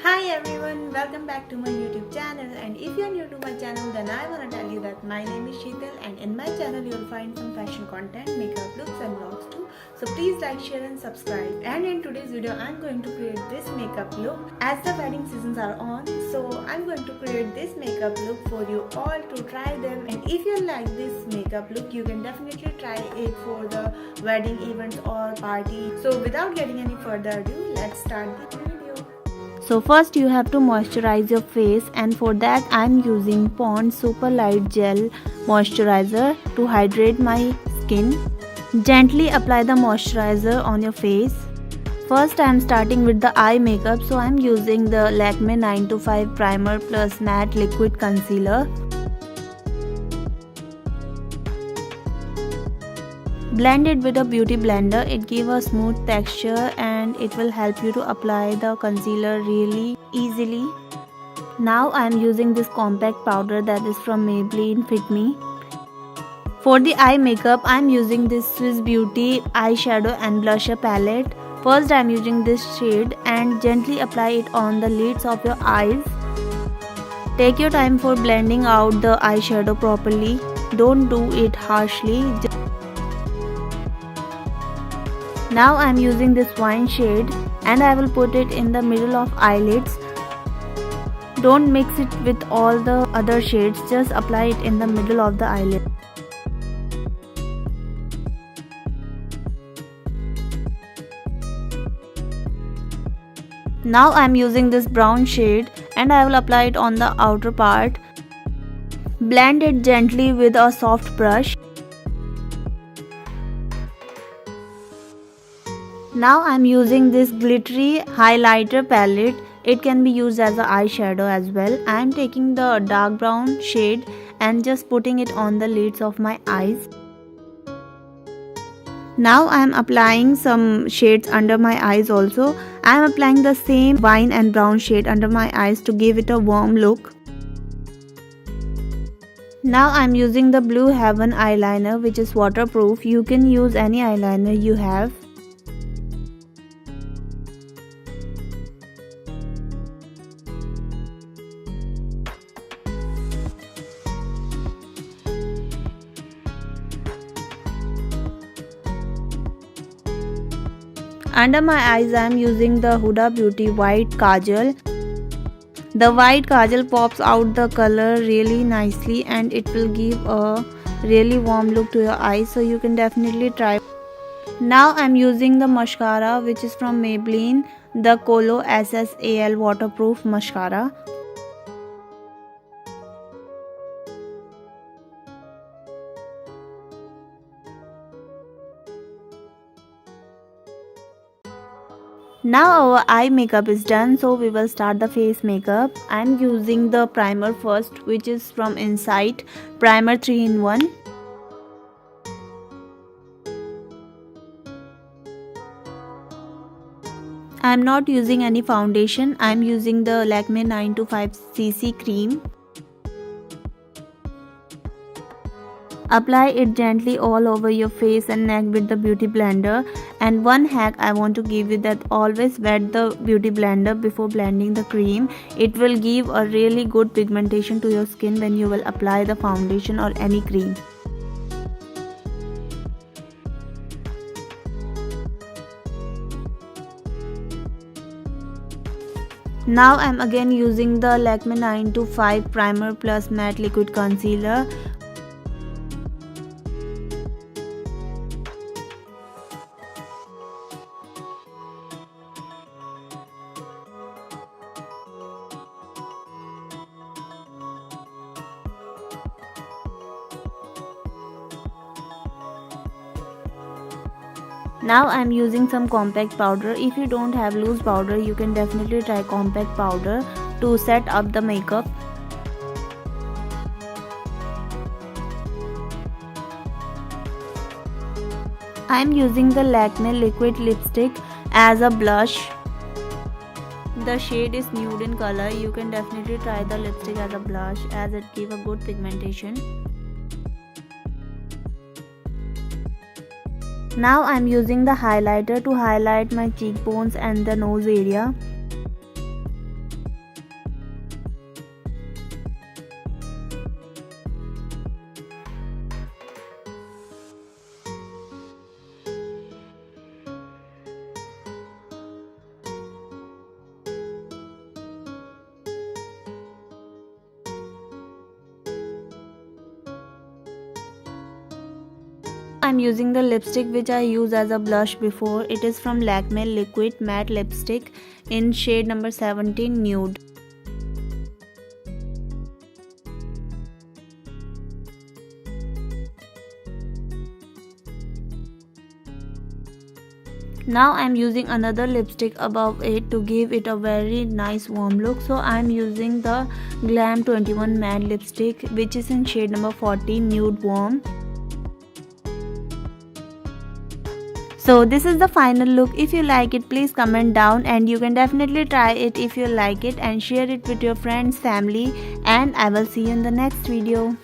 Hi everyone, welcome back to my YouTube channel, and if you are new to my channel then I want to tell you that my name is Sheetal and in my channel you will find some fashion content, makeup looks and vlogs too. So please like, share and subscribe. And in today's video I am going to create this makeup look as the wedding seasons are on. So I am going to create this makeup look for you all to try them, and if you like this makeup look you can definitely try it for the wedding events or party. So without getting any further ado, let's start the video. So first you have to moisturize your face, and for that I am using Pond's Super Light Gel Moisturizer to hydrate my skin. Gently apply the moisturizer on your face. First I am starting with the eye makeup, so I am using the Lakme 925 Primer Plus Matte Liquid Concealer. Blend it with a beauty blender. It gives a smooth texture and it will help you to apply the concealer really easily. Now I am using this compact powder that is from Maybelline Fit Me. For the eye makeup I am using this Swiss Beauty eyeshadow and blusher palette. First I am using this shade and gently apply it on the lids of your eyes. Take your time for blending out the eyeshadow properly. Don't do it harshly. Now I am using this wine shade and I will put it in the middle of eyelids. Don't mix it with all the other shades, just apply it in the middle of the eyelid. Now I am using this brown shade and I will apply it on the outer part. Blend it gently with a soft brush. Now I am using this glittery highlighter palette. It can be used as an eyeshadow as well. I am taking the dark brown shade and just putting it on the lids of my eyes. Now I am applying some shades under my eyes also. I am applying the same wine and brown shade under my eyes to give it a warm look. Now I am using the Blue Heaven eyeliner, which is waterproof. You can use any eyeliner you have. Under my eyes I am using the Huda Beauty White Kajal. The white kajal pops out the color really nicely and it will give a really warm look to your eyes, so you can definitely try. Now I am using the mascara, which is from Maybelline, the COLO SSAL waterproof mascara. Now our eye makeup is done, so we will start the face makeup. I am using the primer first, which is from Insight Primer 3-in-1. I am not using any foundation. I am using the Lakme 925cc cream. Apply it gently all over your face and neck with the beauty blender. And one hack I want to give you, that always wet the beauty blender before blending the cream. It will give a really good pigmentation to your skin when you will apply the foundation or any cream. Now I am again using the Lakme 925 Primer Plus Matte Liquid Concealer. Now I am using some compact powder. If you don't have loose powder, you can definitely try compact powder to set up the makeup. I am using the Lakme liquid lipstick as a blush. The shade is nude in color. You can definitely try the lipstick as a blush as it gives a good pigmentation. Now I am using the highlighter to highlight my cheekbones and the nose area. I'm using the lipstick which I used as a blush before. It is from Lakme Liquid Matte Lipstick in shade number 17 Nude. Now I'm using another lipstick above it to give it a very nice warm look. So I'm using the Glam 21 matte lipstick which is in shade number 40 Nude Warm. So this is the final look. If you like it, please comment down, and you can definitely try it if you like it, and share it with your friends, family, and I will see you in the next video.